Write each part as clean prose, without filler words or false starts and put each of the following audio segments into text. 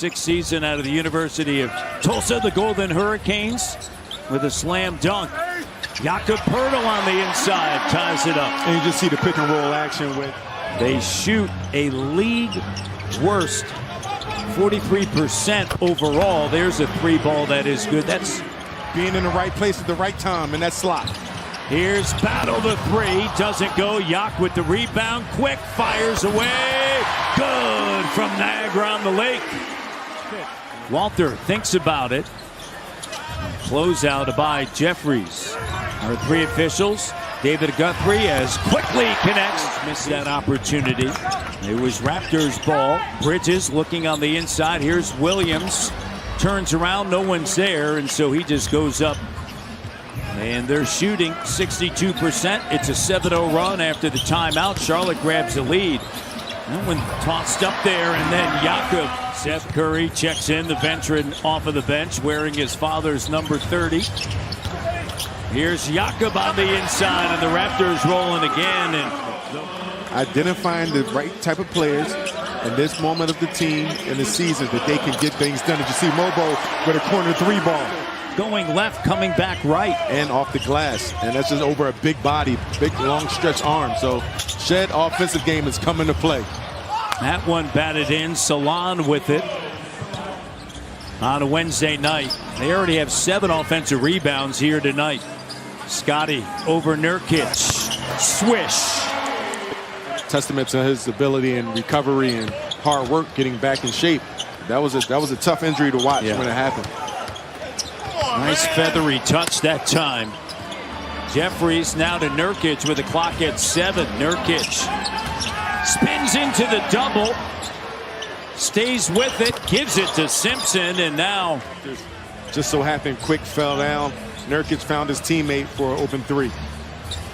2006 season out of the University of Tulsa, the Golden Hurricanes, with a slam dunk. Jakob Poeltl on the inside ties it up. And you just see the pick and roll action with. They shoot a league worst 43% overall. There's a three ball that is good. That's being in the right place at the right time in that slot. Here's Battle the three. Doesn't go. Yak with the rebound. Quick fires away. Good from Niagara on the Lake. Walter thinks about it. Closeout by Jeffries. Our three officials. David Guthrie as Quickley connects. Missed that opportunity. It was Raptors ball. Bridges looking on the inside. Here's Williams. Turns around. No one's there. And so he just goes up. And they're shooting 62%. It's a 7-0 run after the timeout. Charlotte grabs the lead. No one tossed up there. And then Jakob. Seth Curry checks in, the veteran off of the bench, wearing his father's number 30. Here's Jakob on the inside, and the Raptors rolling again. And identifying the right type of players in this moment of the team in the season that they can get things done. Did you see Mobo with a corner three ball? Going left, coming back right. And off the glass. And that's just over a big body, big long stretch arm. So Shead offensive game is coming to play. That one batted in. Salon with it on a Wednesday night. They already have 7 offensive rebounds here tonight. Scottie over Nurkic. Swish. Testament to his ability and recovery and hard work getting back in shape. That was a tough injury to watch when it happened. Nice feathery touch that time. Jeffries now to Nurkic with the clock at 7. Nurkic spins into the double, stays with it, gives it to Simpson, and now just so happened Quick fell down. Nurkic found his teammate for an open three.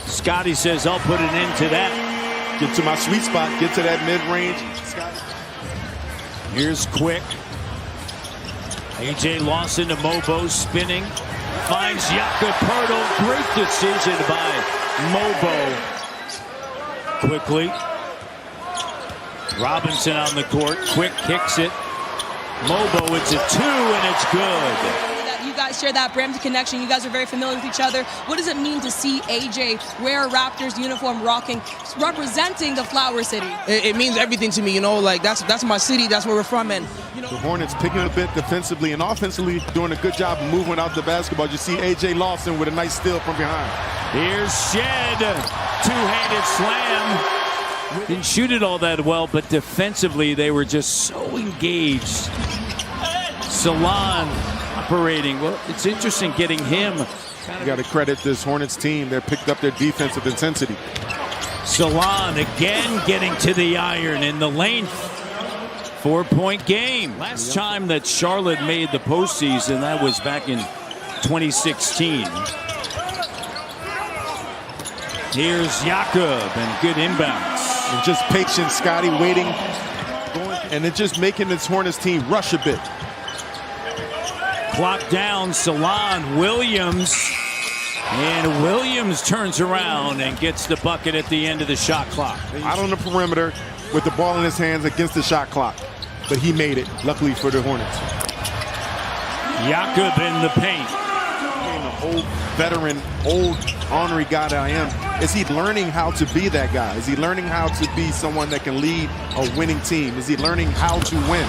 Scottie says, I'll put it into that. Get to my sweet spot, get to that mid-range. Here's Quick. A.J. Lawson to Mobo, spinning. Finds Jakob Poeltl. Great decision by Mobo. Quickly. Robinson on the court. Quick kicks it. Mobo, it's a 2, and it's good. You guys share that Brampton connection. You guys are very familiar with each other. What does it mean to see AJ wear a Raptors uniform, representing the Flower City? It means everything to me, you know, like that's my city, that's where we're from. And you know, the Hornets picking a bit defensively and offensively doing a good job of moving out the basketball. You see AJ Lawson with a nice steal from behind. Here's Shead. Two-handed slam. Didn't shoot it all that well, but defensively they were just so engaged. Salon operating. Well, it's interesting getting him. You got to credit this Hornets team. They picked up their defensive intensity. Salon again getting to the iron in the lane. 4-point game. Last time that Charlotte made the postseason, that was back in 2016. Here's Jakob and good inbounds. And just patient, Scottie waiting, and then just making this Hornets team rush a bit. Clock down, Salon, Williams. And Williams turns around and gets the bucket at the end of the shot clock. Out on the perimeter with the ball in his hands against the shot clock. But he made it, luckily for the Hornets. Jakob in the paint. Being an old veteran, old ornery guy that I am, is he learning how to be that guy? Is he learning how to be someone that can lead a winning team? Is he learning how to win?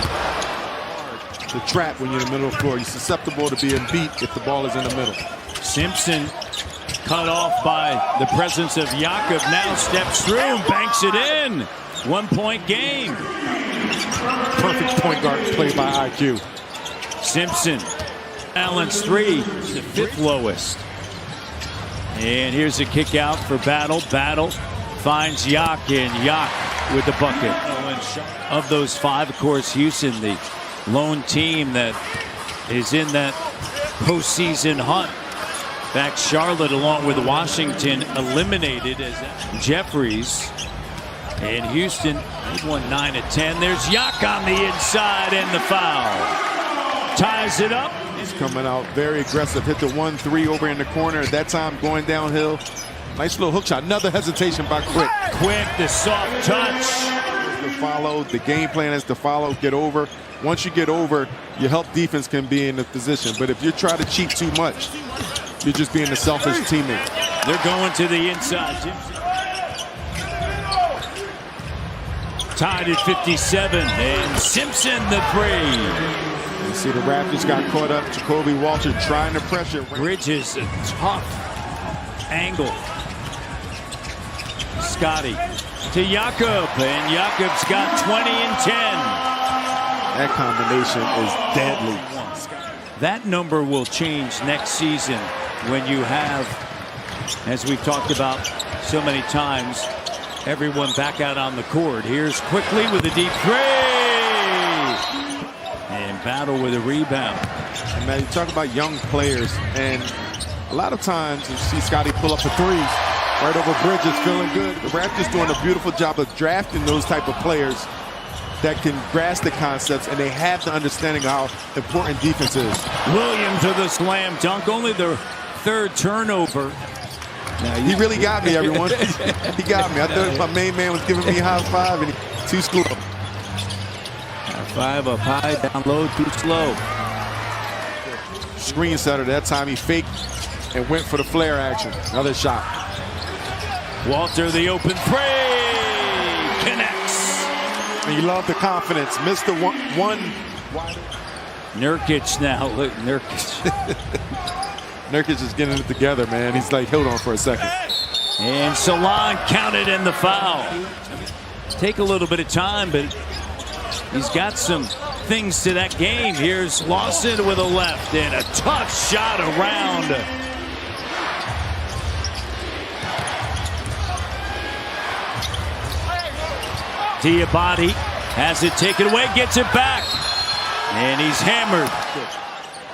The trap when you're in the middle of the floor. You're susceptible to being beat if the ball is in the middle. Simpson cut off by the presence of Jakob. Now steps through and banks it in. 1-point game. Perfect point guard play by IQ. Simpson. Allen's 3 is the 5th lowest. And here's a kick out for Battle. Battle finds Yak, and Yak with the bucket. Of those 5, of course, Houston, the lone team that is in that postseason hunt. In fact, Charlotte, along with Washington, eliminated as Jeffries. And Houston, they've won 9 of 10. There's Yak on the inside, and the foul. Ties it up. He's coming out very aggressive. Hit the 1-3 over in the corner. At that time, going downhill. Nice little hook shot. Another hesitation by Quick. Quick, the soft touch. The follow. The game plan is to follow, get over, Once you get over, your help defense can be in the position. But if you try to cheat too much, you're just being a selfish teammate. They're going to the inside. Tied at 57, and Simpson the three. You see the Raptors got caught up. Jakob Poeltl trying to pressure. Bridges, a tough angle. Scottie to Jakob, and Jakob's got 20 and 10. That combination is deadly. That number will change next season when you have, as we've talked about so many times, everyone back out on the court. Here's Quickley with a deep three. And Battle with a rebound. And man, you talk about young players, and a lot of times you see Scottie pull up for threes right over Bridges, feeling good. The Raptors doing a beautiful job of drafting those type of players that can grasp the concepts, and they have the understanding of how important defense is. Williams with a slam dunk, only their third turnover. He really got me, everyone. He got me. I thought my main man was giving me a high five, and he too slow. High five up high, down low, too slow. Screen setter. That time he faked and went for the flare action. Another shot. Walter, the open three, connects. And you love the confidence. Missed the one. Nurkic now. Look, Nurkic. Nurkic is getting it together, man. He's like, hold on for a second. And Salon counted in the foul. Take a little bit of time, but he's got some things to that game. Here's Lawson with a left and a tough shot around. Diabate has it taken away, gets it back, and he's hammered.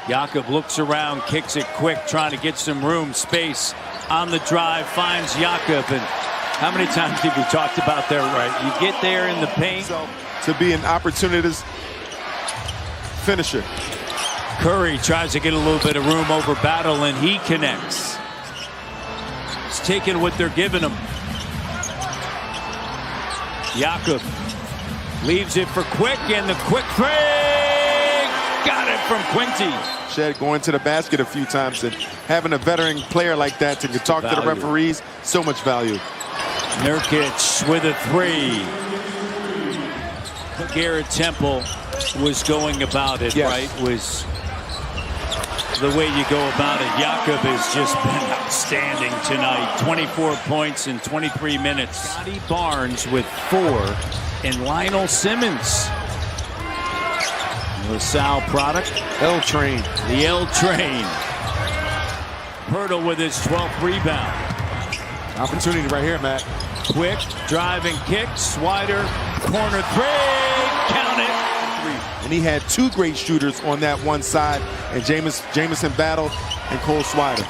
Jakob looks around, kicks it quick, trying to get some room, space on the drive, finds Jakob. And how many times have we talked about that, right? You get there in the paint. So, to be an opportunist finisher. Curry tries to get a little bit of room over Battle, and he connects. He's taking what they're giving him. Jakob leaves it for Quick, and the quick three got it from Quinty. Shead going to the basket a few times, and having a veteran player like that to talk to the referees, so much value. Nurkic with a three. Garrett Temple was going about it, right? Was the way you go about it. Jakob has just been outstanding tonight. 24 points in 23 minutes. Scottie Barnes with 4, and Lionel Simmons. LaSalle product. L Train. The L Train. Poeltl with his 12th rebound. Opportunity right here, Matt. Quick, driving kick, Swider, corner three, count it. And he had 2 great shooters on that one side, and Jamison Battle and Cole Swider.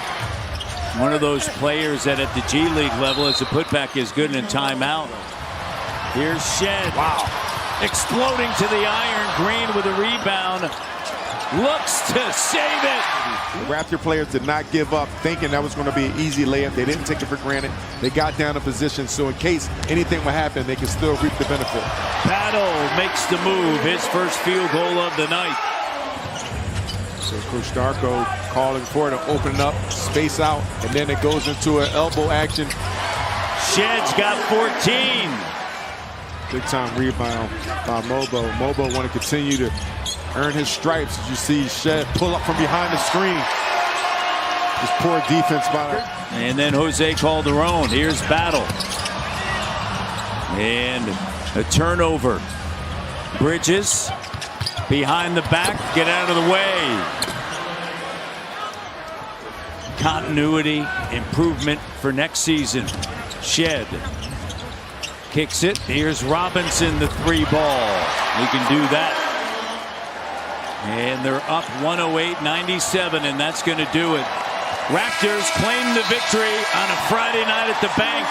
One of those players that at the G League level as a putback is good in a timeout. Here's Shead. Wow. Exploding to the iron. Green with a rebound. Looks to save it. The Raptor players did not give up, thinking that was going to be an easy layup. They didn't take it for granted. They got down in position, so in case anything would happen, they can still reap the benefit. Battle makes the move. His first field goal of the night. So Coach Darko calling for it to open up, space out, and then it goes into an elbow action. Shead's got 14. Big time rebound by Mobo. Mobo want to continue to earn his stripes. As you see Shead pull up from behind the screen. Just poor defense by her. And then Jose Calderon. Here's Battle. And a turnover. Bridges behind the back. Get out of the way. Continuity, improvement for next season. Shead kicks it. Here's Robinson, the 3 ball. He can do that. And they're up 108-97, and that's going to do it. Raptors claim the victory on a Friday night at the bank.